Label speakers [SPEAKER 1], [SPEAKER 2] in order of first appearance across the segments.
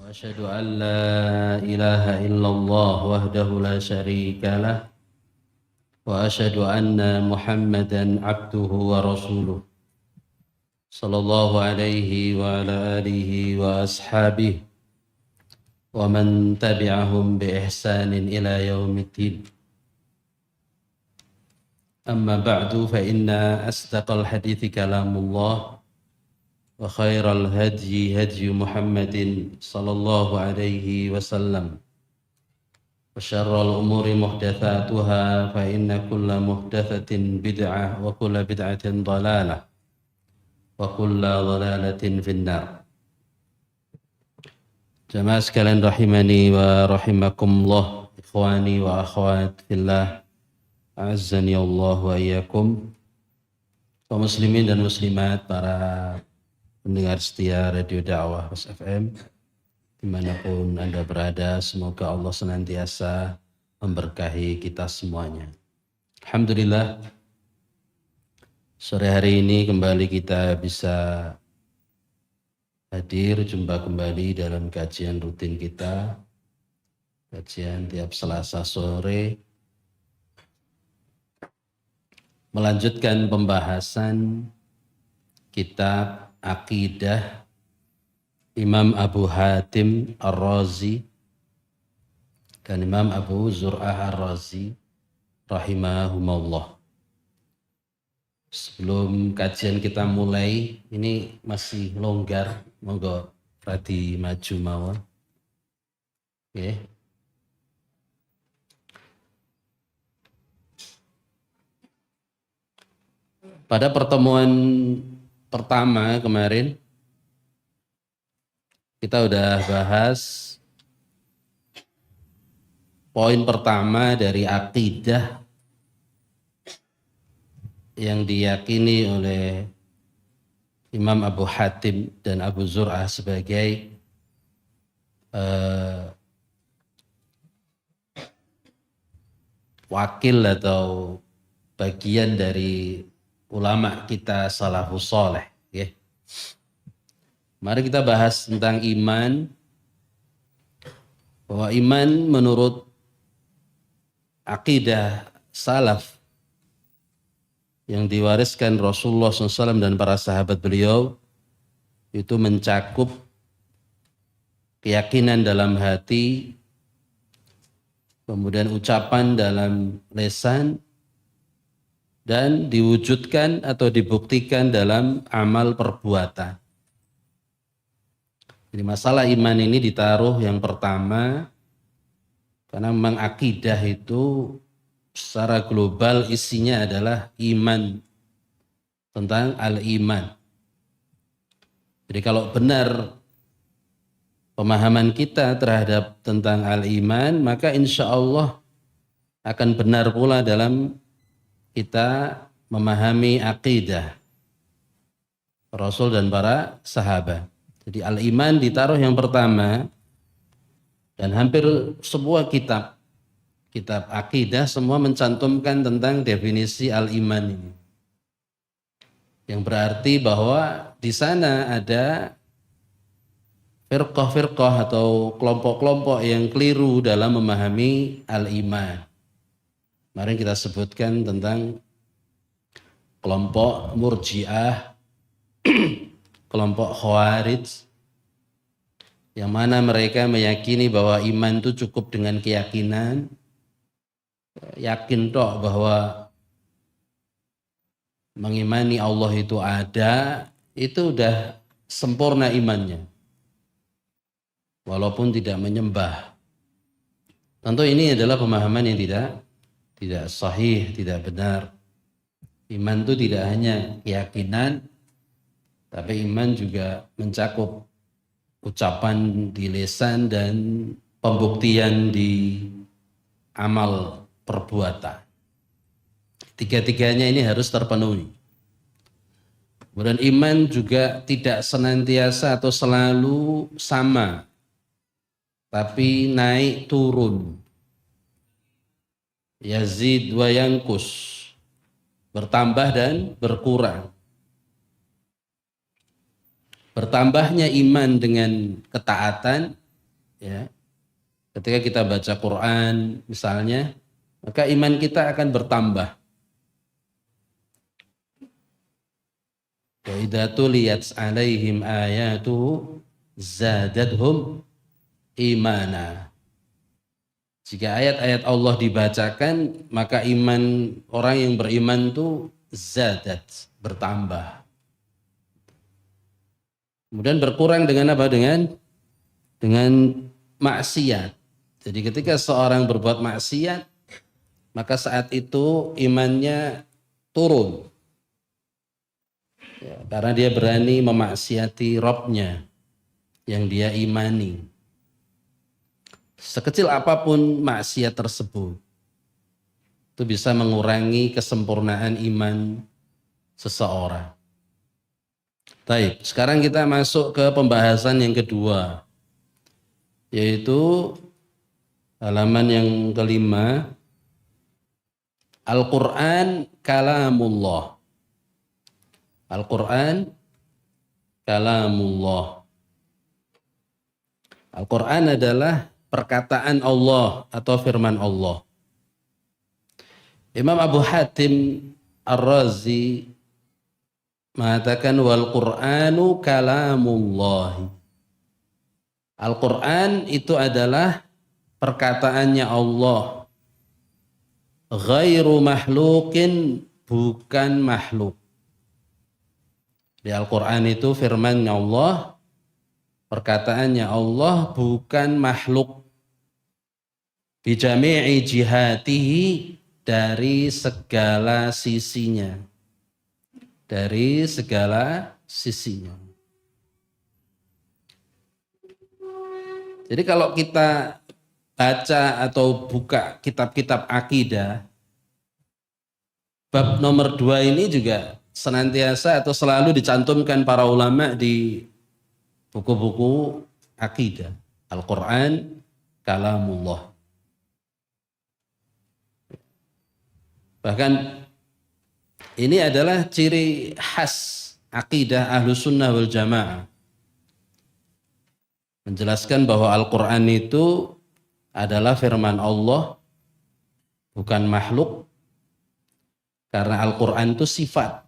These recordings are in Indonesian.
[SPEAKER 1] وأشهد أن لا إله إلا الله وحده لا شريك له وأشهد أن محمدا عبده ورسوله صلى الله عليه وعلى آله وأصحابه ومن تبعهم بإحسان إلى يوم الدين. أما بعد فإن أصدق الحديث كلام الله وخير الهدي هدي محمد صلى الله عليه وسلم وشر الأمور محدثاتها فإن كل محدثة بدعة وكل بدعة ضلالة وكل ضلالة في النار. Jamaah sekalian rahimani wa rahimakumullah, ikhwani wa akhwat fillah, a'azzani Allah wa iyyakum. Kaum muslimin dan muslimat, para pendengar setia Radio Dakwah FM dimanapun Anda berada, semoga Allah senantiasa memberkahi kita semuanya. Alhamdulillah, sore hari ini kembali kita bisa hadir jumpa kembali dalam kajian rutin kita, kajian tiap Selasa sore, melanjutkan pembahasan kitab Aqidah Imam Abu Hatim Ar-Razi dan Imam Abu Zur'ah Ar-Razi rahimahumullah. Sebelum kajian kita mulai, ini masih longgar, monggo Radi maju mawon. Oke. Pada pertemuan pertama kemarin kita udah bahas poin pertama dari akidah yang diyakini oleh Imam Abu Hatim dan Abu Zur'ah sebagai wakil atau bagian dari ulama kita salafus saleh. Ya. Mari kita bahas tentang iman, bahwa iman menurut akidah salaf yang diwariskan Rasulullah SAW dan para sahabat beliau itu mencakup keyakinan dalam hati, kemudian ucapan dalam lisan, dan diwujudkan atau dibuktikan dalam amal perbuatan. Jadi masalah iman ini ditaruh yang pertama karena memang akidah itu secara global isinya adalah iman, tentang al-iman. Jadi kalau benar pemahaman kita terhadap tentang al-iman, maka insya Allah akan benar pula dalam kita memahami akidah Rasul dan para sahabat. Jadi al-iman ditaruh yang pertama, dan hampir sebuah kitab akidah semua mencantumkan tentang definisi al-iman ini. Yang berarti bahwa di sana ada firqah-firqah atau kelompok-kelompok yang keliru dalam memahami al-iman. Mari kita sebutkan tentang kelompok Murji'ah, kelompok Khawarij, yang mana mereka meyakini bahwa iman itu cukup dengan keyakinan, yakin tok bahwa mengimani Allah itu ada, itu udah sempurna imannya, walaupun tidak menyembah. Tentu ini adalah pemahaman yang tidak sahih, tidak benar. Iman itu tidak hanya keyakinan, tapi iman juga mencakup ucapan di lisan dan pembuktian di amal perbuatan. Tiga-tiganya ini harus terpenuhi. Kemudian iman juga tidak senantiasa atau selalu sama, tapi naik turun. Yazid wa yankus, bertambah dan berkurang. Bertambahnya iman dengan ketaatan Ya. Ketika kita baca Quran misalnya, maka iman kita akan bertambah. Wa idza tuliyat 'alaihim ayatuhu zadatuhum imana. Jika ayat-ayat Allah dibacakan, maka iman orang yang beriman itu zadat, bertambah. Kemudian berkurang dengan apa? Dengan maksiat. Jadi ketika seorang berbuat maksiat, maka saat itu imannya turun. Ya, karena dia berani memaksiati Rabb-nya yang dia imani. Sekecil apapun maksiat tersebut, itu bisa mengurangi kesempurnaan iman seseorang. Baik, sekarang kita masuk ke pembahasan yang kedua, yaitu halaman yang kelima, Al-Quran kalamullah. Al-Quran kalamullah. Al-Quran adalah perkataan Allah atau firman Allah. Imam Abu Hatim Ar-Razi mengatakan wal Qur'anu kalamullah. Al-Quran itu adalah perkataannya Allah. Ghairu mahlukin, bukan makhluk. Di Al-Quran itu firmannya Allah, perkataannya Allah, bukan makhluk. Bijami'i jihatihi, dari segala sisinya. Dari segala sisinya. Jadi kalau kita baca atau buka kitab-kitab akidah, bab nomor 2 ini juga senantiasa atau selalu dicantumkan para ulama di buku-buku akidah. Al-Quran kalamullah. Bahkan ini adalah ciri khas akidah Ahlus Sunnah wal Jamaah. Menjelaskan bahwa Al-Quran itu adalah firman Allah, bukan makhluk. Karena Al-Quran itu sifat.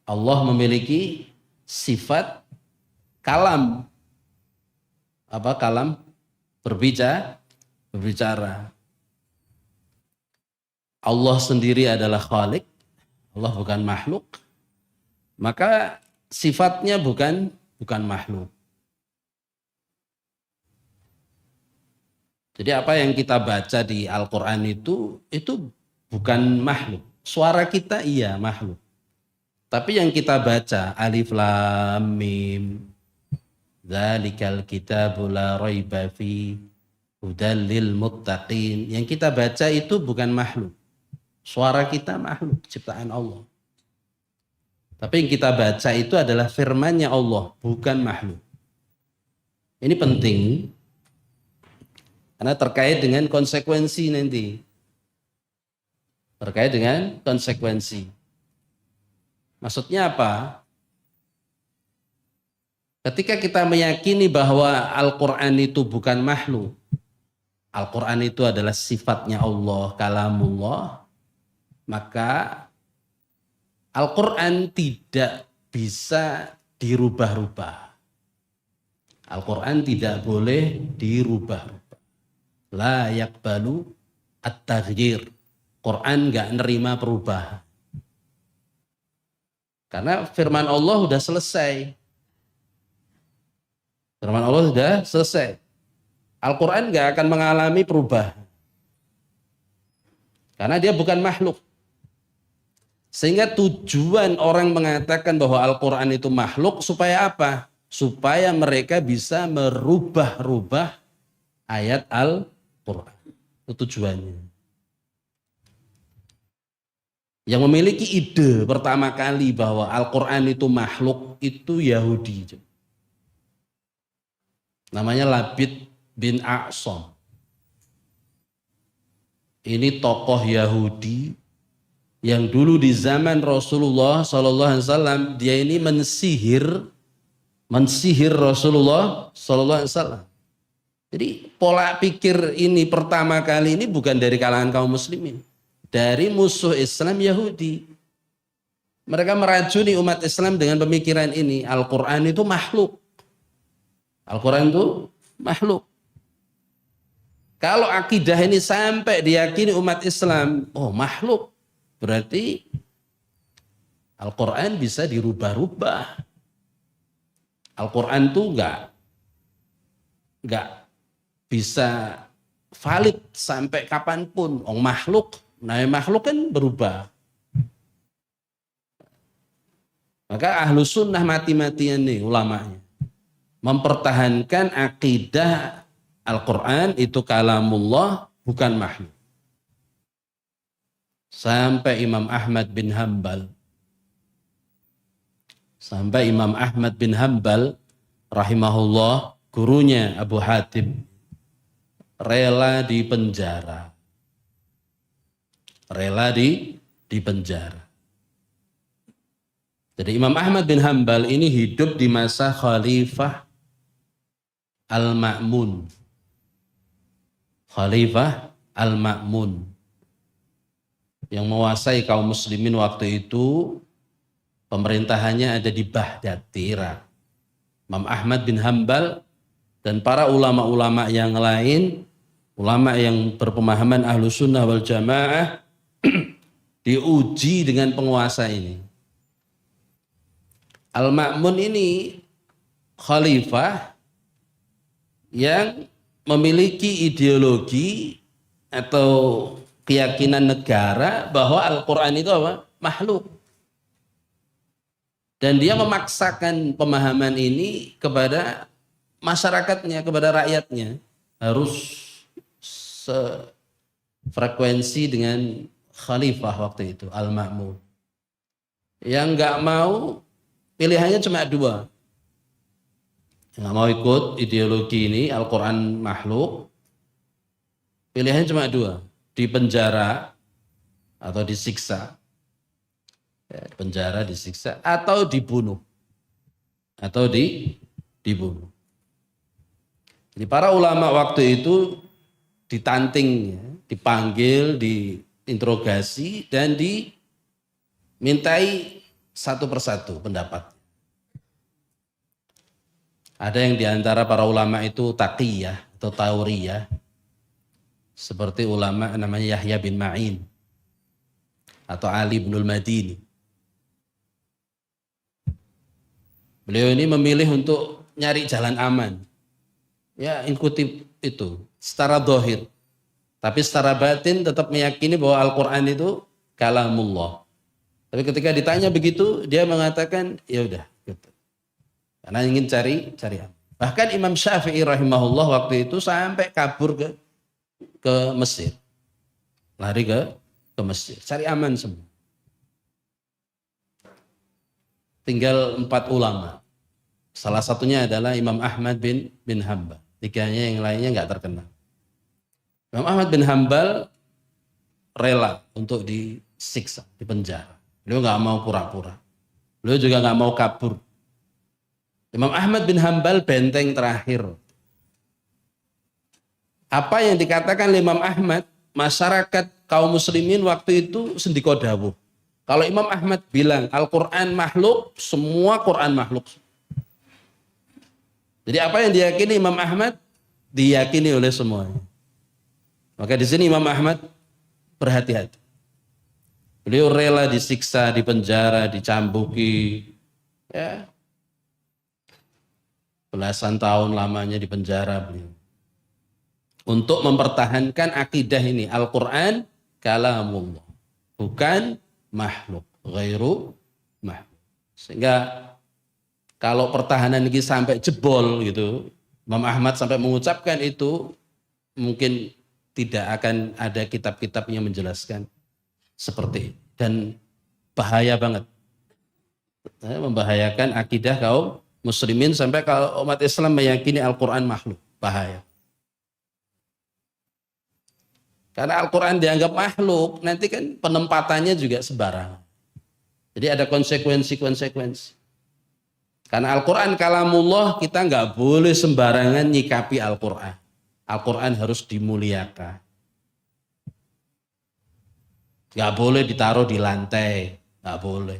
[SPEAKER 1] Allah memiliki sifat kalam. Apa kalam? Berbicara. Allah sendiri adalah khalik. Allah bukan makhluk. Maka sifatnya bukan makhluk. Jadi apa yang kita baca di Al-Quran itu bukan makhluk. Suara kita iya makhluk. Tapi yang kita baca alif lam mim, dzalikal kitabu la raiba fi hudal lil muttaqin. Yang kita baca itu bukan makhluk. Suara kita makhluk, ciptaan Allah. Tapi yang kita baca itu adalah firman-Nya Allah, bukan makhluk. Ini penting karena terkait dengan konsekuensi nanti. Terkait dengan konsekuensi. Maksudnya apa? Ketika kita meyakini bahwa Al-Quran itu bukan makhluk, Al-Quran itu adalah sifatnya Allah, kalamullah, maka Al-Quran tidak bisa dirubah-rubah. Al-Quran tidak boleh dirubah-rubah. La yakbalu at-taghyir. Quran gak nerima perubahan. Karena firman Allah sudah selesai. Firman Allah sudah selesai. Al-Quran gak akan mengalami perubahan. Karena dia bukan makhluk. Sehingga tujuan orang mengatakan bahwa Al-Quran itu makhluk supaya apa? Supaya mereka bisa merubah-rubah ayat Al-Quran. Itu tujuannya. Yang memiliki ide pertama kali bahwa Al-Quran itu makhluk itu Yahudi. Namanya Labid bin A'sam. Ini tokoh Yahudi yang dulu di zaman Rasulullah SAW dia ini mensihir mensihir Rasulullah Sallallahu Alaihi Wasallam. Jadi pola pikir ini pertama kali ini bukan dari kalangan kaum muslimin, dari musuh Islam Yahudi. Mereka meracuni umat Islam dengan pemikiran ini, Al-Quran itu makhluk. Al-Quran itu makhluk. Kalau akidah ini sampai diyakini umat Islam, oh makhluk, berarti Al-Quran bisa dirubah-rubah. Al-Quran itu enggak bisa valid sampai kapanpun. Oh makhluk, nah makhluk kan berubah. Maka ahlu sunnah mati-matian nih ulamanya mempertahankan akidah Al-Quran itu kalamullah bukan makhluk. Sampai Imam Ahmad bin Hambal rahimahullah, gurunya Abu Hatim, rela di penjara. Jadi Imam Ahmad bin Hambal ini hidup di masa Khalifah Al-Ma'mun. Yang menguasai kaum muslimin waktu itu, pemerintahannya ada di Baghdad, di Irak. Imam Ahmad bin Hambal dan para ulama-ulama yang lain, ulama yang berpemahaman ahlu sunnah wal jamaah, diuji dengan penguasa ini. Al-Ma'mun ini khalifah yang memiliki ideologi atau keyakinan negara bahwa Al-Quran itu apa? Makhluk. Dan dia memaksakan pemahaman ini kepada masyarakatnya, kepada rakyatnya. Harus sefrekuensi dengan khalifah waktu itu, Al-Ma'mun. Yang nggak mau, pilihannya cuma dua. Nggak mau ikut ideologi ini, Al-Quran makhluk, pilihannya cuma dua, dipenjara atau disiksa, disiksa, atau dibunuh, dibunuh. Jadi para ulama waktu itu ditanting, dipanggil, diinterogasi, dan dimintai satu persatu pendapat. Ada yang diantara para ulama itu taqiyah atau tauriyah, seperti ulama namanya Yahya bin Ma'in atau Ali bin Al-Madini. Beliau ini memilih untuk nyari jalan aman. Ya, ikuti itu secara zahir. Tapi secara batin tetap meyakini bahwa Al-Quran itu kalamullah. Tapi ketika ditanya begitu, dia mengatakan, ya udah, gitu. Karena ingin cari aman. Bahkan Imam Syafi'i rahimahullah waktu itu sampai kabur ke Mesir. Lari ke Mesir, cari aman semua. Tinggal 4 ulama. Salah satunya adalah Imam Ahmad bin Hambal. 3-nya yang lainnya nggak terkenal. Imam Ahmad bin Hambal rela untuk disiksa, dipenjara. Beliau nggak mau pura-pura. Beliau juga nggak mau kabur. Imam Ahmad bin Hambal benteng terakhir. Apa yang dikatakan Imam Ahmad, masyarakat kaum muslimin waktu itu sendiko dawuh. Kalau Imam Ahmad bilang Al-Quran makhluk, semua Quran makhluk. Jadi apa yang diyakini Imam Ahmad, diyakini oleh semuanya. Maka di sini Imam Ahmad berhati-hati. Beliau rela disiksa, dipenjara, dicambuki, ya, belasan tahun lamanya di penjara beliau. Untuk mempertahankan akidah ini, Al-Quran kalamullah, bukan makhluk, ghairu makhluk. Sehingga kalau pertahanan ini sampai jebol gitu, Imam Ahmad sampai mengucapkan itu, mungkin tidak akan ada kitab-kitab yang menjelaskan seperti itu. Dan bahaya banget. Membahayakan akidah kaum muslimin sampai kalau umat Islam meyakini Al-Quran makhluk, bahaya. Karena Al-Quran dianggap makhluk, nanti kan penempatannya juga sembarangan. Jadi ada konsekuensi-konsekuensi. Karena Al-Quran kalamullah, kita nggak boleh sembarangan nyikapi Al-Quran. Al-Quran harus dimuliakan. Nggak boleh ditaruh di lantai, nggak boleh.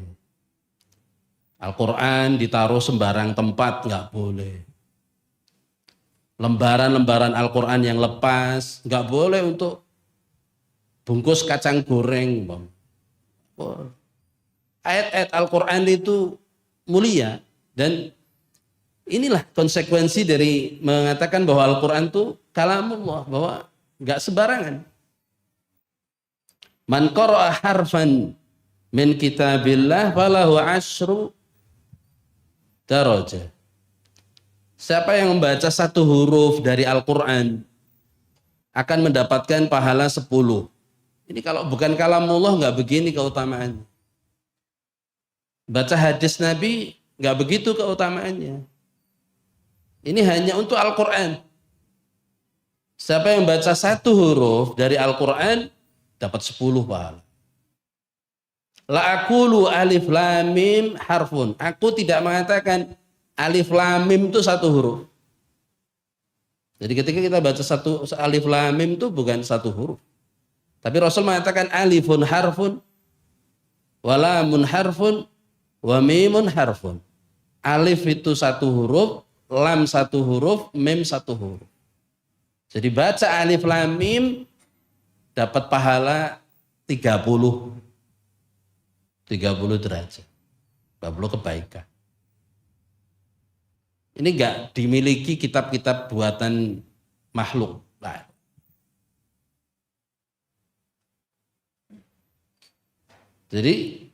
[SPEAKER 1] Al-Quran ditaruh sembarang tempat, nggak boleh. Lembaran-lembaran Al-Quran yang lepas, nggak boleh untuk bungkus kacang goreng. Ayat-ayat Al-Quran itu mulia. Dan inilah konsekuensi dari mengatakan bahwa Al-Quran itu kalamullah, bahwa nggak sembarangan. Man qara'a harfan min kitabillah falahu asyru darajah. Siapa yang membaca satu huruf dari Al-Quran akan mendapatkan pahala 10. Ini kalau bukan kalamullah nggak begini keutamaannya. Baca hadis Nabi nggak begitu keutamaannya. Ini hanya untuk Al-Quran. Siapa yang baca satu huruf dari Al-Quran dapat 10 pahala. La aqulu alif lam mim harfun. Aku tidak mengatakan alif lam mim itu satu huruf. Jadi ketika kita baca satu alif lam mim itu bukan satu huruf. Tapi Rasul mengatakan alifun harfun, wa lamun harfun, wa mimun harfun. Alif itu satu huruf, lam satu huruf, mim satu huruf. Jadi baca alif lam mim dapat pahala 30 derajat. 30 kebaikan. Ini enggak dimiliki kitab-kitab buatan makhluk. Nah. Jadi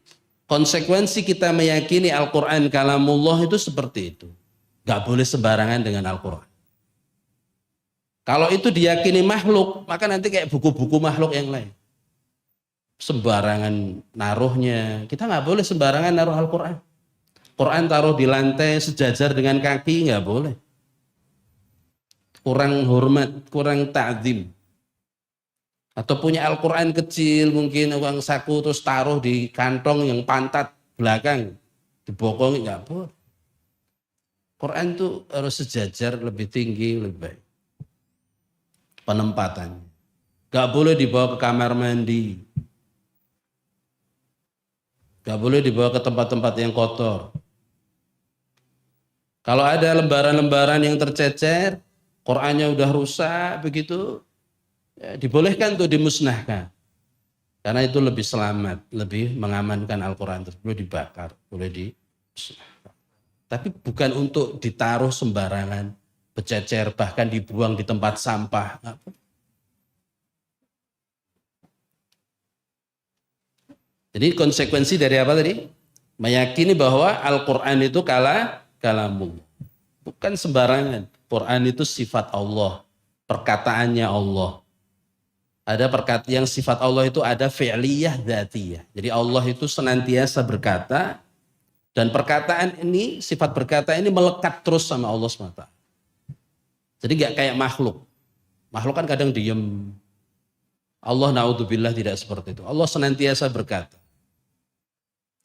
[SPEAKER 1] konsekuensi kita meyakini Al-Quran kalamullah itu seperti itu. Gak boleh sembarangan dengan Al-Quran. Kalau itu diyakini makhluk, maka nanti kayak buku-buku makhluk yang lain. Sembarangan naruhnya. Kita gak boleh sembarangan naruh Al-Quran. Quran taruh di lantai sejajar dengan kaki, gak boleh. Kurang hormat, kurang ta'zim. Atau punya Al-Quran kecil, mungkin uang saku terus taruh di kantong yang pantat belakang, dibokong, nggak boleh. Quran itu harus sejajar, lebih tinggi, lebih baik. Penempatan. Nggak boleh dibawa ke kamar mandi. Nggak boleh dibawa ke tempat-tempat yang kotor. Kalau ada lembaran-lembaran yang tercecer, Qurannya udah rusak, begitu, ya, dibolehkan untuk dimusnahkan. Karena itu lebih selamat, lebih mengamankan Al-Quran tersebut, boleh dibakar, boleh dimusnahkan. Tapi bukan untuk ditaruh sembarangan, bercecer, bahkan dibuang di tempat sampah. Jadi konsekuensi dari apa tadi? Meyakini bahwa Al-Quran itu kalamullah. Bukan sembarangan. Quran itu sifat Allah, perkataannya Allah. Ada perkataan yang sifat Allah itu ada fi'liyah dzatiyah. Jadi Allah itu senantiasa berkata, dan perkataan ini, sifat berkata ini melekat terus sama Allah SWT. Jadi gak kayak makhluk. Makhluk kan kadang diem. Allah na'udzubillah tidak seperti itu. Allah senantiasa berkata.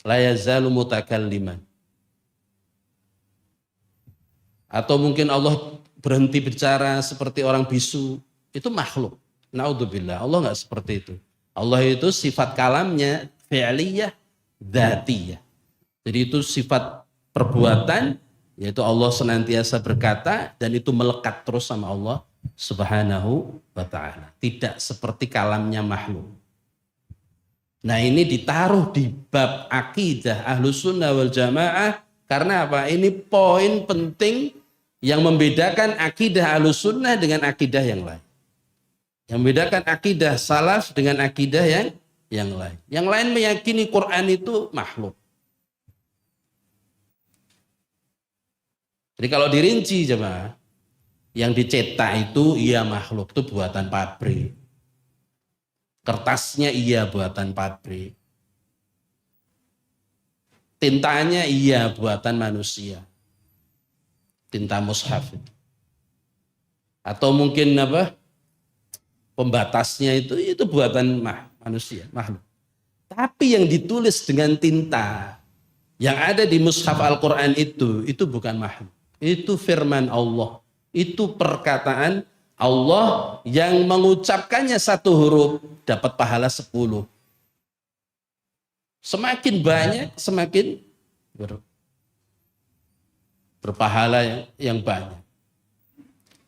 [SPEAKER 1] La yazalu mutakalliman. Atau mungkin Allah berhenti bicara seperti orang bisu. Itu makhluk. Na'udzubillah, Allah nggak seperti itu. Allah itu sifat kalamnya fi'liyah dzatiyah. Jadi itu sifat perbuatan, yaitu Allah senantiasa berkata dan itu melekat terus sama Allah Subhanahu wa ta'ala. Tidak seperti kalamnya makhluk. Nah ini ditaruh di bab akidah Ahlus Sunnah wal Jamaah karena apa? Ini poin penting yang membedakan akidah Ahlus Sunnah dengan akidah yang lain. Yang membedakan akidah salaf dengan akidah yang lain. Yang lain meyakini Quran itu makhluk. Jadi kalau dirinci jemaah, yang dicetak itu iya makhluk, itu buatan pabrik. Kertasnya iya buatan pabrik. Tintanya iya buatan manusia. Tinta mushaf itu. Atau mungkin apa? Pembatasnya itu buatan manusia, makhluk. Tapi yang ditulis dengan tinta Yang ada di mushaf Al-Quran itu bukan makhluk. Itu firman Allah. Itu perkataan Allah yang mengucapkannya satu huruf dapat pahala 10. Semakin banyak, semakin berpahala yang banyak.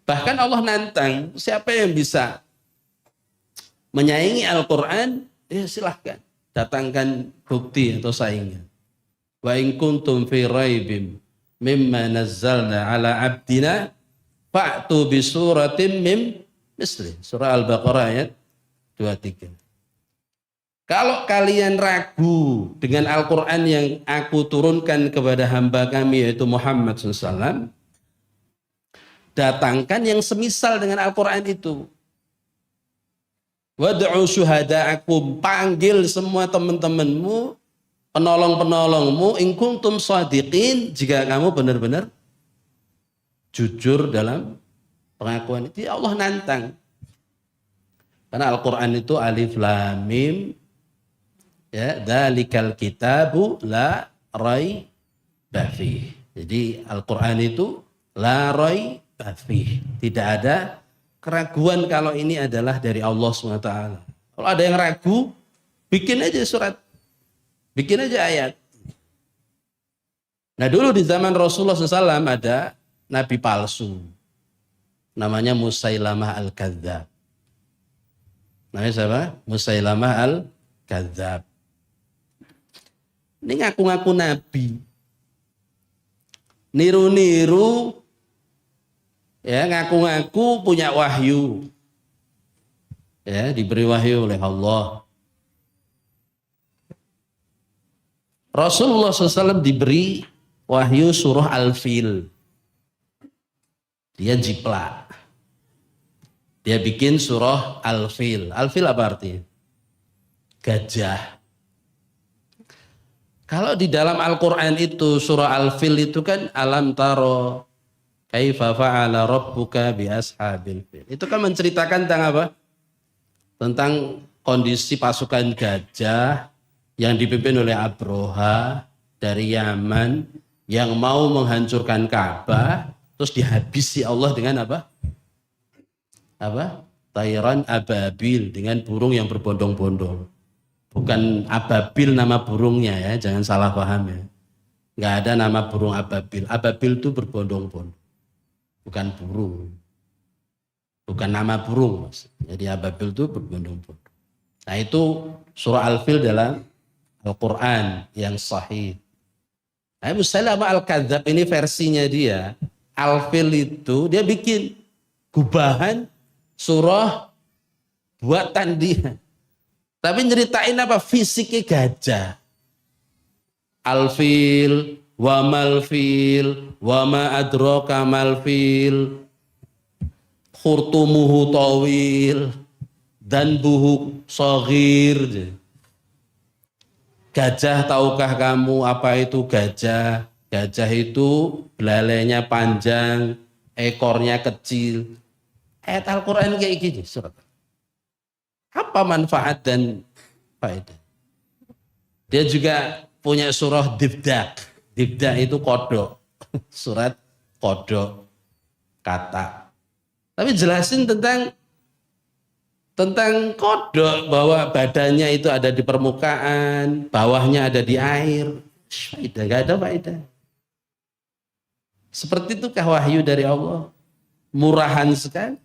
[SPEAKER 1] Bahkan Allah nantang, siapa yang bisa menyaingi Al-Quran, ya silahkan. Datangkan bukti atau saingan. Wa in kuntum fi raibim mimma nazzalna ala abdina fa'tu bi suratin mim misli. Surah Al-Baqarah ayat 23. Kalau kalian ragu dengan Al-Quran yang aku turunkan kepada hamba kami yaitu Muhammad SAW, datangkan yang semisal dengan Al-Quran itu. Wad'u syuhada'akum, panggil semua teman-temanmu, penolong-penolongmu, in kuntum shadiqin, jika kamu benar-benar jujur dalam pengakuan itu. Allah nantang. Karena Al-Quran itu alif lam mim, ya, dzalikal kitabu la raiba fih. Jadi Al-Quran itu la raiba fih. Tidak ada keraguan kalau ini adalah dari Allah SWT. Kalau ada yang ragu, bikin aja surat. Bikin aja ayat. Nah dulu di zaman Rasulullah SAW ada nabi palsu. Namanya Musailamah al-Kadzab. Namanya siapa? Musailamah al-Kadzab. Ini ngaku-ngaku nabi. Niru-niru, ya, ngaku-ngaku punya wahyu. Ya, diberi wahyu oleh Allah. Rasulullah SAW diberi wahyu surah Al-Fil. Dia jiplak. Dia bikin surah Al-Fil. Al-Fil apa artinya? Gajah. Kalau di dalam Al-Quran itu surah Al-Fil itu kan alam taro kaifa fa'ala rabbuka bi ashabil fil. Itu kan menceritakan tentang apa? Tentang kondisi pasukan gajah yang dipimpin oleh Abroha dari Yaman yang mau menghancurkan Ka'bah, terus dihabisi Allah dengan apa? Tayran ababil, dengan burung yang berbondong-bondong. Bukan ababil nama burungnya ya, jangan salah paham ya. Nggak ada nama burung ababil. Ababil itu berbondong-bondong, bukan burung. Bukan nama burung mas. Jadi ababil itu berbondong-bondong. Nah itu surah Al-Fil dalam Al-Quran yang sahih. Nah, Musailamah al-Kadzab ini versinya dia. Al-Fil itu dia bikin gubahan surah buatan dia. Tapi nyeritain apa? Fisiknya gajah. Al-Fil, wa mal-fil, wa ma adraka mal-fil, khurtumuhu tawil, dan buhu soghir. Gajah, tahukah kamu apa itu gajah? Gajah itu belalainya panjang, ekornya kecil. Ayat Al-Quran kayak gini surat. Apa manfaat dan faedah? Dia juga punya surah Dibdak. Dibdak itu kodok. Surat kodok, kata. Tapi jelasin tentang kodok, bahwa badannya itu ada di permukaan, bawahnya ada di air. Faedah, gak ada faedah. Seperti itukah wahyu dari Allah? Murahan sekali.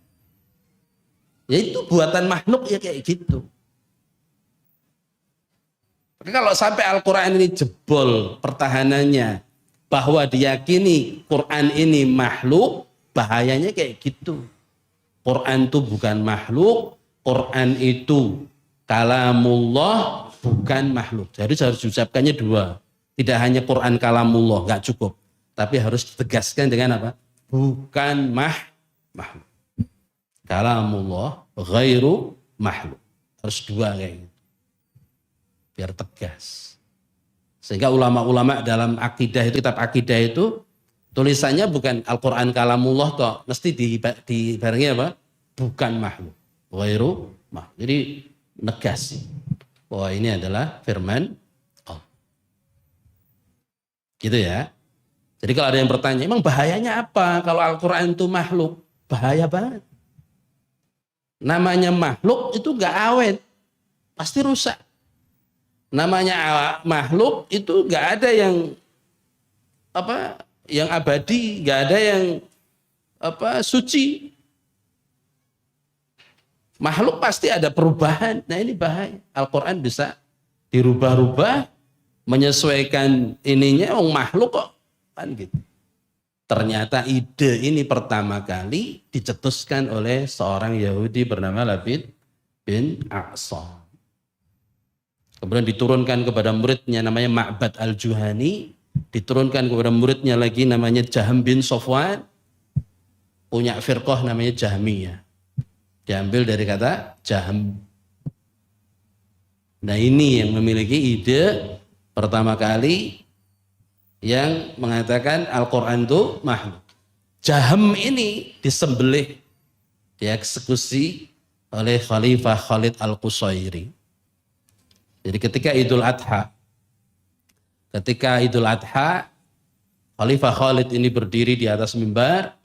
[SPEAKER 1] Ya itu buatan makhluk ya kayak gitu. Tapi kalau sampai Al-Quran ini jebol pertahanannya, bahwa diyakini Quran ini makhluk, bahayanya kayak gitu. Quran itu bukan makhluk, Quran itu kalamullah, bukan makhluk. Jadi harus diucapkannya dua. Tidak hanya Quran kalamullah, nggak cukup. Tapi harus ditegaskan dengan apa? Bukan makhluk. Kalamullah ghairu makhluk. Harus dua kayak gitu. Biar tegas. Sehingga ulama-ulama dalam akidah itu, kitab akidah itu, tulisannya bukan Al-Quran kalamullah toh, mesti dibarengi apa? Bukan makhluk. Ghairu makhluk. Jadi negas bahwa ini adalah firman Allah. Gitu ya. Jadi kalau ada yang bertanya, emang bahayanya apa kalau Al-Quran itu makhluk? Bahaya banget. Namanya makhluk itu gak awet, pasti rusak. Namanya makhluk itu gak ada yang yang abadi, gak ada yang suci. Makhluk pasti ada perubahan. Nah ini bahaya. Al-Quran bisa dirubah-rubah, menyesuaikan ininya, makhluk kok. Kan gitu. Ternyata ide ini pertama kali dicetuskan oleh seorang Yahudi bernama Labid bin A'sam. Kemudian diturunkan kepada muridnya namanya Ma'bad al-Juhani. Diturunkan kepada muridnya lagi namanya Jahm bin Sofwan. Punya firqah namanya Jahmiyah. Diambil dari kata Jahm. Nah ini yang memiliki ide pertama kali yang mengatakan Al-Quran itu makhluk. Jahm ini disembelih, dieksekusi oleh Khalifah Khalid Al-Qusairi. Jadi ketika Idul Adha, Khalifah Khalid ini berdiri di atas mimbar.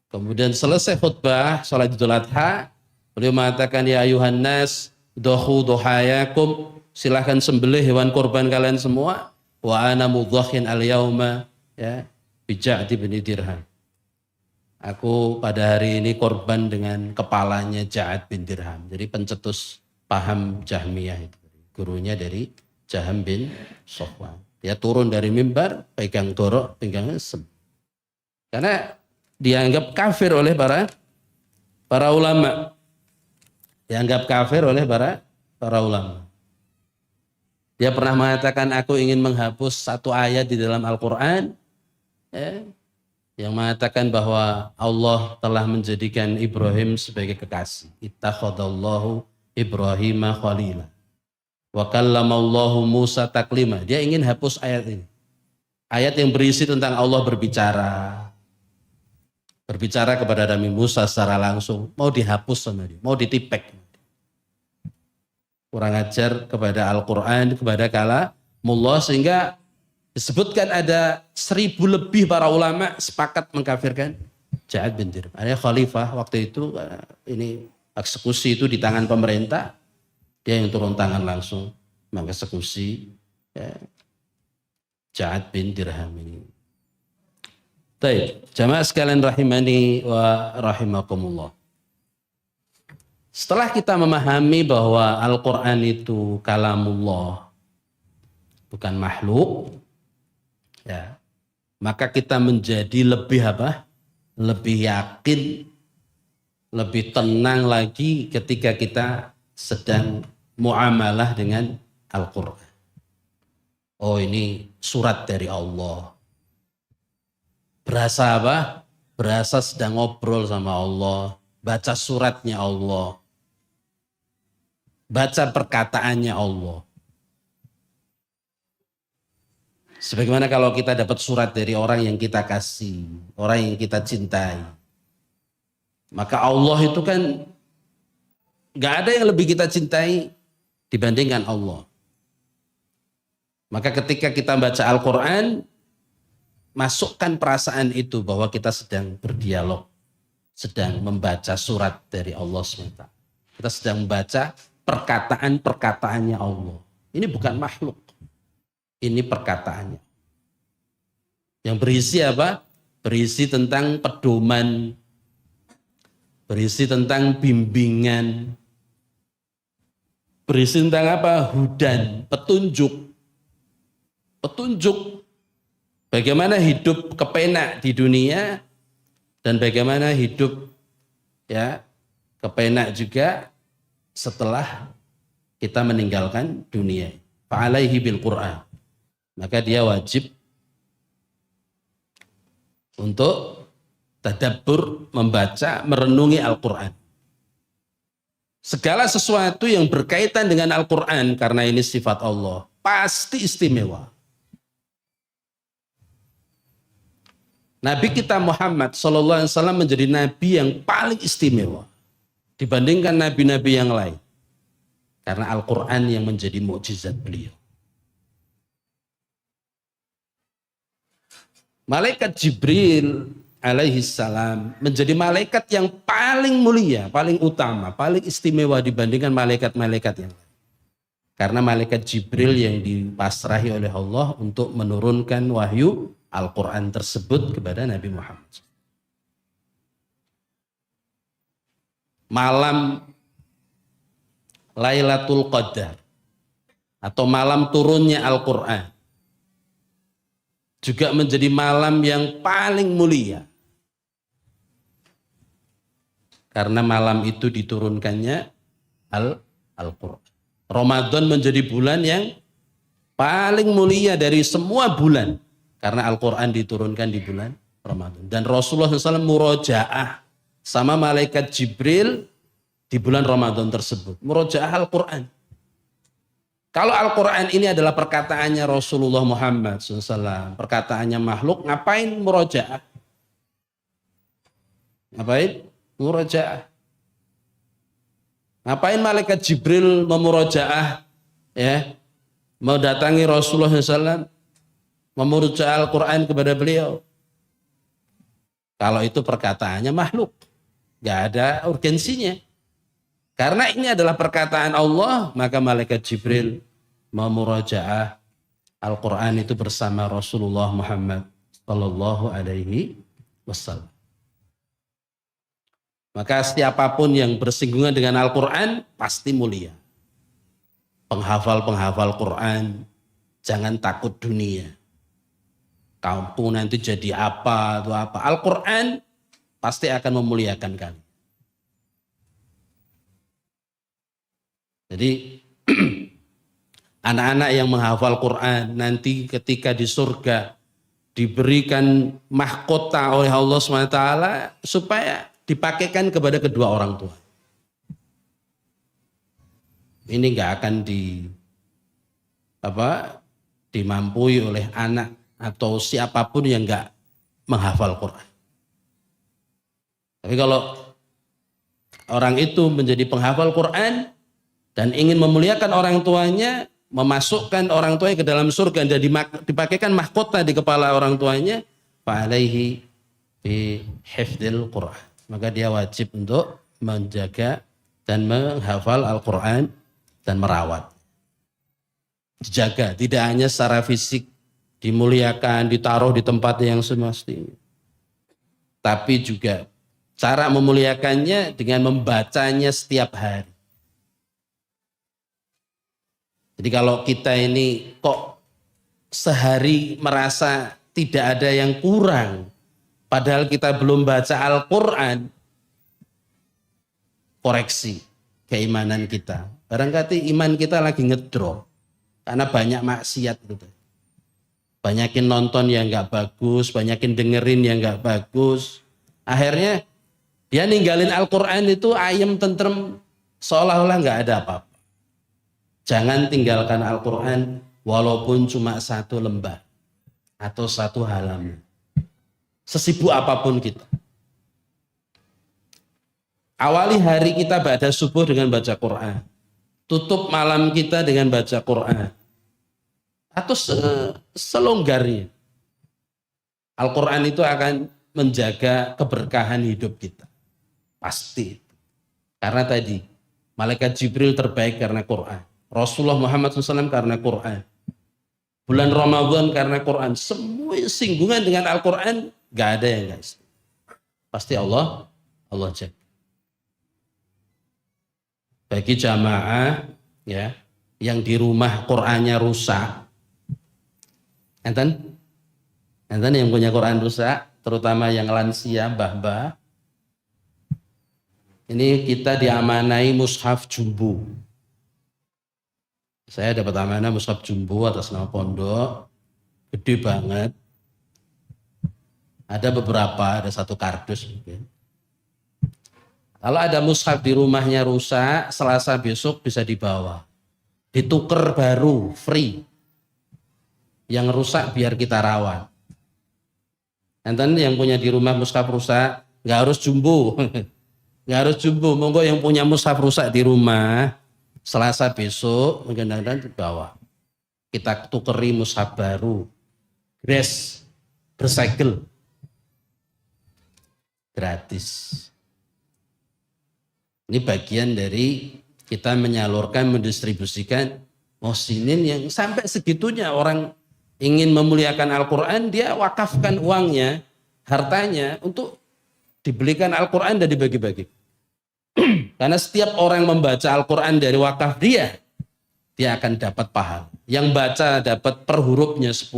[SPEAKER 1] Kemudian selesai khutbah salat Idul Adha, beliau mengatakan ya ayuhan nas dohu dohayakum, silahkan sembelih hewan korban kalian semua. Wa ana mudhakhin al-yauma ya bi Ja'd bin Dirham. Aku pada hari ini korban dengan kepalanya Ja'd bin Dirham. Jadi pencetus paham Jahmiyah itu. Gurunya dari Jahm bin Sofwan. Dia turun dari mimbar, pegang dorok, pegang sem. Karena dianggap kafir oleh para ulama. Dianggap kafir oleh para ulama. Dia pernah mengatakan aku ingin menghapus satu ayat di dalam Al-Quran yang mengatakan bahwa Allah telah menjadikan Ibrahim sebagai kekasih. Ittakhadallahu Ibrahima khalila. Wa kallamallahu Musa taklima. Dia ingin hapus ayat ini. Ayat yang berisi tentang Allah berbicara kepada Nabi Musa secara langsung, mau dihapus sama dia, mau ditipek. Kurang ajar kepada Al-Quran, kepada kalamullah, sehingga disebutkan ada 1000 lebih para ulama sepakat mengkafirkan Ja'd bin Dirham. Ada khalifah waktu itu, ini eksekusi itu di tangan pemerintah, dia yang turun tangan langsung mengeksekusi Ja'd bin Dirham ini. Baik, jamaah sekalian rahimani wa rahimakumullah. Setelah kita memahami bahwa Al-Quran itu kalamullah, bukan makhluk, ya, maka kita menjadi lebih lebih yakin, lebih tenang lagi ketika kita sedang muamalah dengan Al-Quran. Oh ini surat dari Allah. Berasa apa? Berasa sedang ngobrol sama Allah, baca suratnya Allah. Baca perkataannya Allah. Sebagaimana kalau kita dapat surat dari orang yang kita kasih, orang yang kita cintai. Maka Allah itu kan gak ada yang lebih kita cintai dibandingkan Allah. Maka ketika kita baca Al-Quran, masukkan perasaan itu bahwa kita sedang berdialog, sedang membaca surat dari Allah SWT. Kita sedang membaca perkataan-perkataannya Allah. Ini bukan makhluk. Ini perkataannya. Yang berisi apa? Berisi tentang pedoman, berisi tentang bimbingan, berisi tentang apa? Hudan, petunjuk. Petunjuk bagaimana hidup kepenak di dunia dan bagaimana hidup ya kepenak juga setelah kita meninggalkan dunia. Fa'alaihi bil Qur'an. Maka dia wajib untuk tadabbur, membaca, merenungi Al-Quran. Segala sesuatu yang berkaitan dengan Al-Quran, karena ini sifat Allah, pasti istimewa. Nabi kita Muhammad SAW menjadi Nabi yang paling istimewa dibandingkan nabi-nabi yang lain. Karena Al-Quran yang menjadi mukjizat beliau. Malaikat Jibril alaihi salam menjadi malaikat yang paling mulia, paling utama, paling istimewa dibandingkan malaikat-malaikat yang lain. Karena malaikat Jibril yang dipasrahi oleh Allah untuk menurunkan wahyu Al-Quran tersebut kepada Nabi Muhammad. Malam Lailatul Qadar atau malam turunnya Al-Quran juga menjadi malam yang paling mulia. Karena malam itu diturunkannya Al-Quran. Ramadan menjadi bulan yang paling mulia dari semua bulan. Karena Al-Quran diturunkan di bulan Ramadan. Dan Rasulullah SAW murojaah sama malaikat Jibril di bulan Ramadan tersebut. Murojaah Al-Quran. Kalau Al-Quran ini adalah perkataannya Rasulullah Muhammad SAW, perkataannya makhluk, ngapain murojaah? Ngapain? Murojaah. Ngapain malaikat Jibril memurojaah, ya, mendatangi Rasulullah SAW, memurojaah Al-Quran kepada beliau? Kalau itu perkataannya makhluk, gak ada urgensinya. Karena ini adalah perkataan Allah, maka malaikat Jibril memurojaah Al-Quran itu bersama Rasulullah Muhammad Sallallahu Alaihi Wasallam. Maka siapapun yang bersinggungan dengan Al-Quran pasti mulia. Penghafal-penghafal Quran, jangan takut dunia. Kamu nanti jadi apa atau apa. Al-Quran pasti akan memuliakan kalian. Jadi anak-anak yang menghafal Quran nanti ketika di surga diberikan mahkota oleh Allah SWT supaya dipakaikan kepada kedua orang tua. Ini nggak akan dimampui oleh anak atau siapapun yang nggak menghafal Quran. Tapi kalau orang itu menjadi penghafal Quran dan ingin memuliakan orang tuanya, memasukkan orang tuanya ke dalam surga dan dipakaikan mahkota di kepala orang tuanya, fa'alaihi bi hifdzil Quran. Maka dia wajib untuk menjaga dan menghafal Al-Quran dan merawat. Dijaga, tidak hanya secara fisik, dimuliakan, ditaruh di tempat yang semestinya. Tapi juga cara memuliakannya dengan membacanya setiap hari. Jadi kalau kita ini kok sehari merasa tidak ada yang kurang, padahal kita belum baca Al-Quran, koreksi keimanan kita. Barangkali iman kita lagi ngedrop karena banyak maksiat gitu. Banyakin nonton yang nggak bagus, banyakin dengerin yang nggak bagus. Akhirnya dia ninggalin Al-Quran itu ayem tentrem seolah-olah nggak ada apa-apa. Jangan tinggalkan Al-Quran walaupun cuma satu lembar atau satu halaman. Sesibuk apapun kita. Awali hari kita pada subuh dengan baca Quran. Tutup malam kita dengan baca Quran. Atau selonggarnya. Al-Quran itu akan menjaga keberkahan hidup kita. Pasti. Karena tadi, malaikat Jibril terbaik karena Quran. Rasulullah Muhammad SAW karena Quran. Bulan Ramadan karena Quran. Semua singgungan dengan Al-Quran gak ada yang guys. Pasti Allah jaga. Bagi jamaah ya yang di rumah Qurannya rusak. Enten yang punya Quran rusak, terutama yang lansia, mbah-mbah. Ini kita diamanai mushaf jumbo. Saya dapat amanah mushaf jumbo atas nama pondok, gede banget. Ada beberapa, ada satu kardus mungkin. Kalau ada mushaf di rumahnya rusak, Selasa besok bisa dibawa. Ditukar baru, free. Yang rusak biar kita rawat. Enten yang punya di rumah mushaf rusak, nggak harus jumbo. Nggak harus jumbo, monggo yang punya mushaf rusak di rumah, Selasa besok mungkin dibawa. Kita tukeri mushaf baru. Grace. bersegel gratis. Ini bagian dari kita menyalurkan, mendistribusikan muhsinin yang sampai segitunya orang ingin memuliakan Al-Quran, dia wakafkan uangnya, hartanya untuk dibelikan Al-Quran dan dibagi-bagi. Karena setiap orang membaca Al-Quran dari wakaf dia akan dapat pahala. Yang baca dapat per hurufnya 10,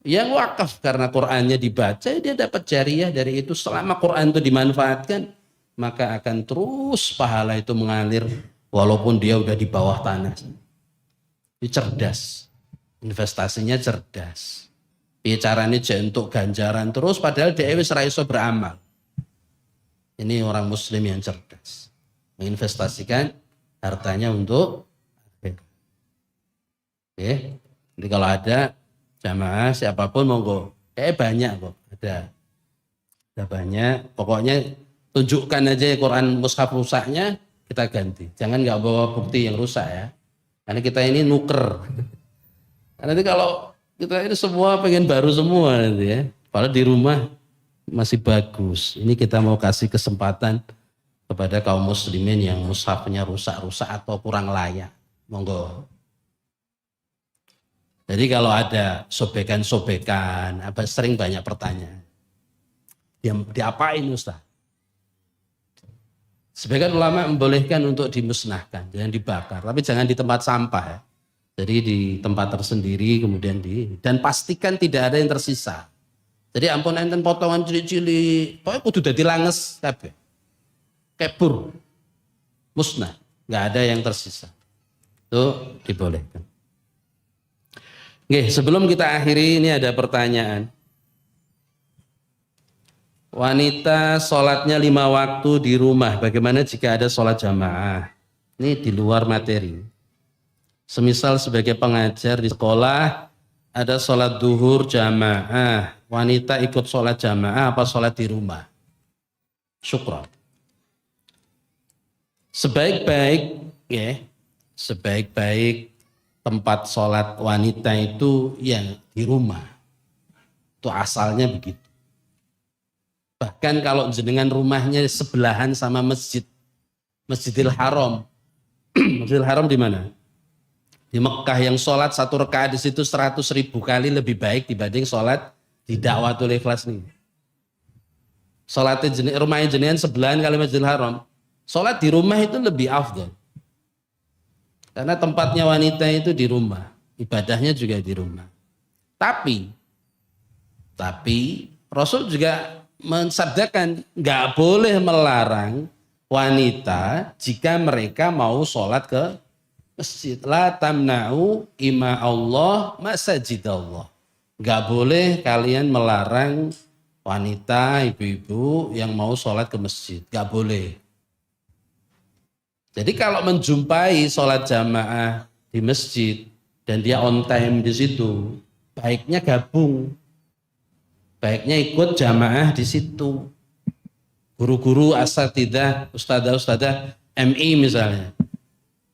[SPEAKER 1] yang wakaf karena Qurannya dibaca, dia dapat jariah dari itu. Selama Quran itu dimanfaatkan, maka akan terus pahala itu mengalir walaupun dia udah di bawah tanah. Ini cerdas, investasinya cerdas. Bicaranya untuk ganjaran terus, padahal dia wis ra iso beramal. Ini orang muslim yang cerdas, menginvestasikan hartanya untuk akhirat. Oke, jadi kalau ada jamaah siapapun monggo, banyak kok, ada banyak. Pokoknya tunjukkan aja Quran mushaf rusaknya, kita ganti. Jangan nggak bawa bukti yang rusak ya, karena kita ini nuker. Karena nanti kalau kita ini semua pengen baru semua nanti ya, padahal di rumah masih bagus. Ini kita mau kasih kesempatan kepada kaum muslimin yang mushafnya rusak-rusak atau kurang layak. Monggo. Jadi kalau ada sobekan-sobekan, sering banyak pertanyaan. Diapain Ustaz? Sebagian ulama membolehkan untuk dimusnahkan, jangan dibakar, tapi jangan di tempat sampah ya. Jadi di tempat tersendiri kemudian dan pastikan tidak ada yang tersisa. Jadi ampun enten potongan cilik-cilik, pokoknya kudu dadi langes kabeh. Kebur. Musnah, enggak ada yang tersisa. Itu dibolehkan. Oke, sebelum kita akhiri ini ada pertanyaan. Wanita sholatnya 5 waktu di rumah, bagaimana jika ada sholat jamaah? Ini di luar materi. Semisal sebagai pengajar di sekolah, ada sholat duhur jamaah, wanita ikut sholat jamaah apa sholat di rumah? Syukran. Sebaik-baik tempat sholat wanita itu yang di rumah. Itu asalnya begitu. Bahkan kalau jenengan rumahnya sebelahan sama Masjidil Haram. Masjidil Haram di mana? Di Mekah, yang sholat 1 rakaat di situ 100.000 kali lebih baik dibanding sholat di Dakwatul Ikhlas nih. Sholatnya rumahnya jenengan sebelahan kali Masjidil Haram. Sholat di rumah itu lebih afdal. Karena tempatnya wanita itu di rumah. Ibadahnya juga di rumah. Tapi Rasul juga mensabdakan nggak boleh melarang wanita jika mereka mau sholat ke masjid. La tamna'u ima Allah masajid Allah. Nggak boleh kalian melarang wanita, ibu-ibu yang mau sholat ke masjid. Nggak boleh. Jadi kalau menjumpai sholat jamaah di masjid dan dia on time di situ, baiknya gabung. Baiknya ikut jamaah di situ. Guru-guru asatidzah, ustadzah MI misalnya.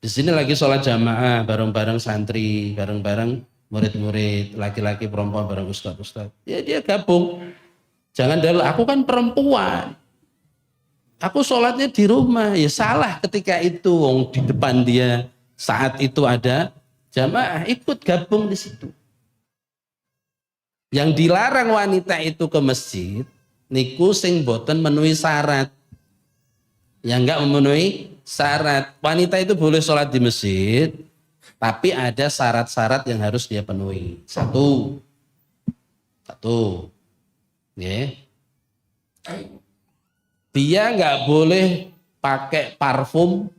[SPEAKER 1] Di sini lagi sholat jamaah bareng-bareng santri, bareng-bareng murid-murid, laki-laki perempuan bareng ustadz. Ya dia gabung. Jangan dulu, aku kan perempuan. Aku sholatnya di rumah. Ya salah ketika itu. Di depan dia saat itu ada jamaah, ikut gabung di situ. Yang dilarang wanita itu ke masjid, niku sing boten memenuhi syarat. Yang enggak memenuhi syarat. Wanita itu boleh sholat di masjid, tapi ada syarat-syarat yang harus dia penuhi. Satu. Ya. Dia enggak boleh pakai parfum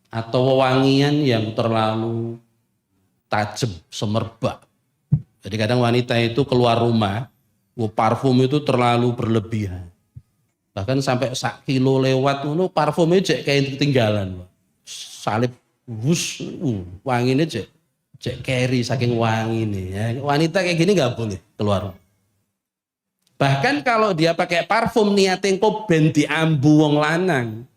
[SPEAKER 1] atau wewangian yang terlalu tajam, semerbak. Jadi kadang wanita itu keluar rumah, parfum itu terlalu berlebihan. Bahkan sampai 1 kilo lewat, parfumnya kayak ketinggalan. Salib, wanginya carry saking wangi nih. Ya. Wanita kayak gini nggak boleh keluar. Bahkan kalau dia pakai parfum niatnya kok ben diambu wong lanang,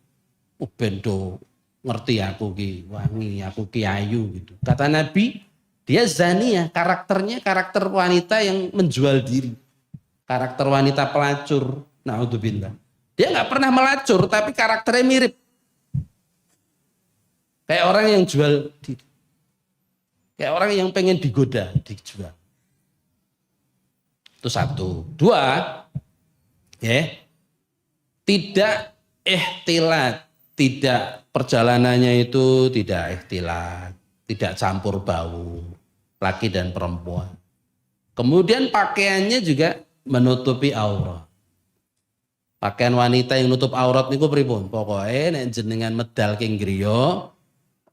[SPEAKER 1] ben do ngerti aku ki wangi, aku ki ayu gitu. Kata Nabi, Dia zaniyah, karakternya karakter wanita yang menjual diri. Karakter wanita pelacur. Na'udzubillah. Dia nggak pernah melacur, tapi karakternya mirip. Kayak orang yang jual diri. Kayak orang yang pengen digoda, dijual. Itu satu. Dua, ya, tidak ikhtilat. Tidak, perjalanannya itu tidak ikhtilat. Tidak campur bau. Laki dan perempuan. Kemudian pakaiannya juga menutupi aurat. Pakaian wanita yang nutup aurat niku pripun? Pokoknya nek jenengan medal king griya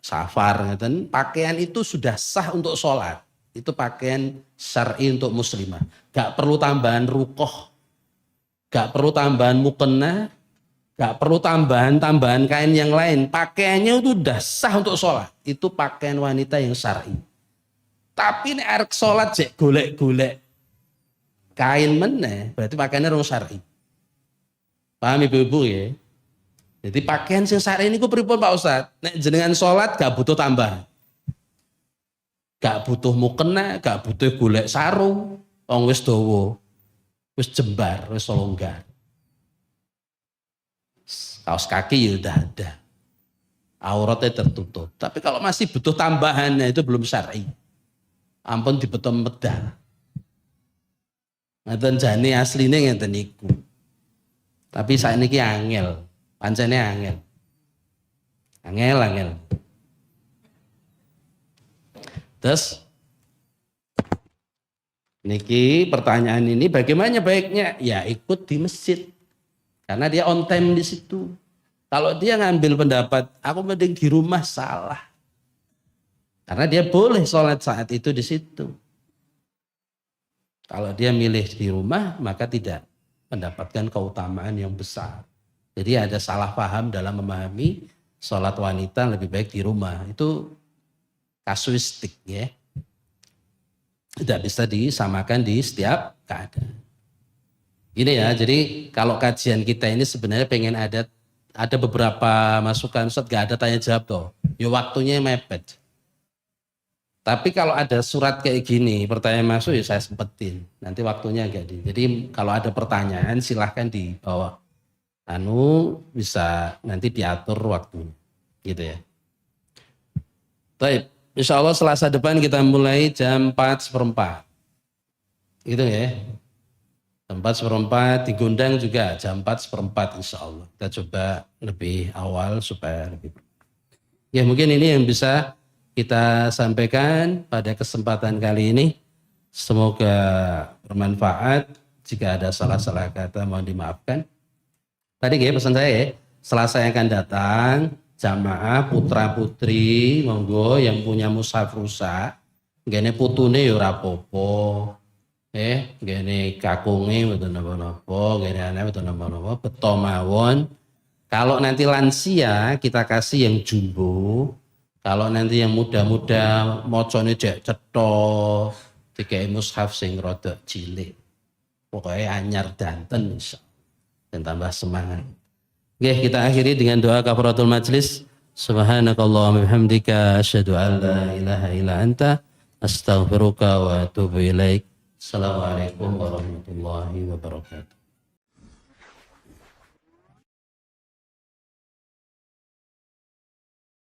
[SPEAKER 1] safar ngeten, pakaian itu sudah sah untuk sholat. Itu pakaian syar'i untuk muslimah. Gak perlu tambahan rukoh, gak perlu tambahan mukena, gak perlu tambahan kain yang lain. Pakaiannya itu sudah sah untuk sholat. Itu pakaian wanita yang syar'i. Tapi nek arek sholat jek golek-golek kain meneh, berarti pakaiannya rong syar'i. Paham ibu-ibu ya? Jadi pakaian sing syar'i niku pripun Pak Ustaz? Nek jenengan sholat gak butuh tambahan. Gak butuh mukena, gak butuh golek sarung, wong wis dawa, wis jembar, wis longgar. Kaos kaki ya udah ada. Auratnya tertutup. Tapi kalau masih butuh tambahannya itu belum syar'i. Ampun dibeton medal. Ngeten jane asline ngeten niku. Tapi saat ini angel, pancene angel. Angel. Terus, niki pertanyaan ini bagaimana baiknya? Ya ikut di masjid. Karena dia on time di situ. Kalau dia ngambil pendapat, aku mending di rumah, salah. Karena dia boleh sholat saat itu di situ. Kalau dia milih di rumah, maka tidak mendapatkan keutamaan yang besar. Jadi ada salah paham dalam memahami sholat wanita lebih baik di rumah. Itu kasuistik ya. Tidak bisa disamakan di setiap keadaan. Ini ya, jadi kalau kajian kita ini sebenarnya pengen ada beberapa masukan, Ustaz gak ada tanya jawab toh. Ya waktunya mepet. Tapi kalau ada surat kayak gini, pertanyaan masuk ya saya sempetin. Nanti waktunya agak Jadi kalau ada pertanyaan silahkan di bawah. Bisa nanti diatur waktunya. Gitu ya. Baik, insya Allah Selasa depan kita mulai jam 4:15. Gitu ya. Jam 4:15 digundang juga jam 4:15 insya Allah. Kita coba lebih awal supaya lebih. Ya mungkin ini yang bisa kita sampaikan pada kesempatan kali ini. Semoga bermanfaat. Jika ada salah-salah kata mohon dimaafkan. Tadi ya pesan saya ya, Selasa yang akan datang, jamaah putra putri, monggo yang punya mushaf rusak, gene putune ya ora apa-apa. Gene kakunge mboten napa-napa, gene anake mboten napa-napa, beto mawon. Kalau nanti lansia kita kasih yang jumbo. Kalau nanti yang muda-muda mocone jek cetha, dikai mushaf sing rada cilik. Pokoknya anyar danten dan tambah semangat. Oke, kita akhiri dengan doa kafaratul majlis. Subhanakallahumma bihamdika asyhadu an la ilaha illa anta astaghfiruka wa atubu ilaik. Assalamualaikum warahmatullahi wabarakatuh.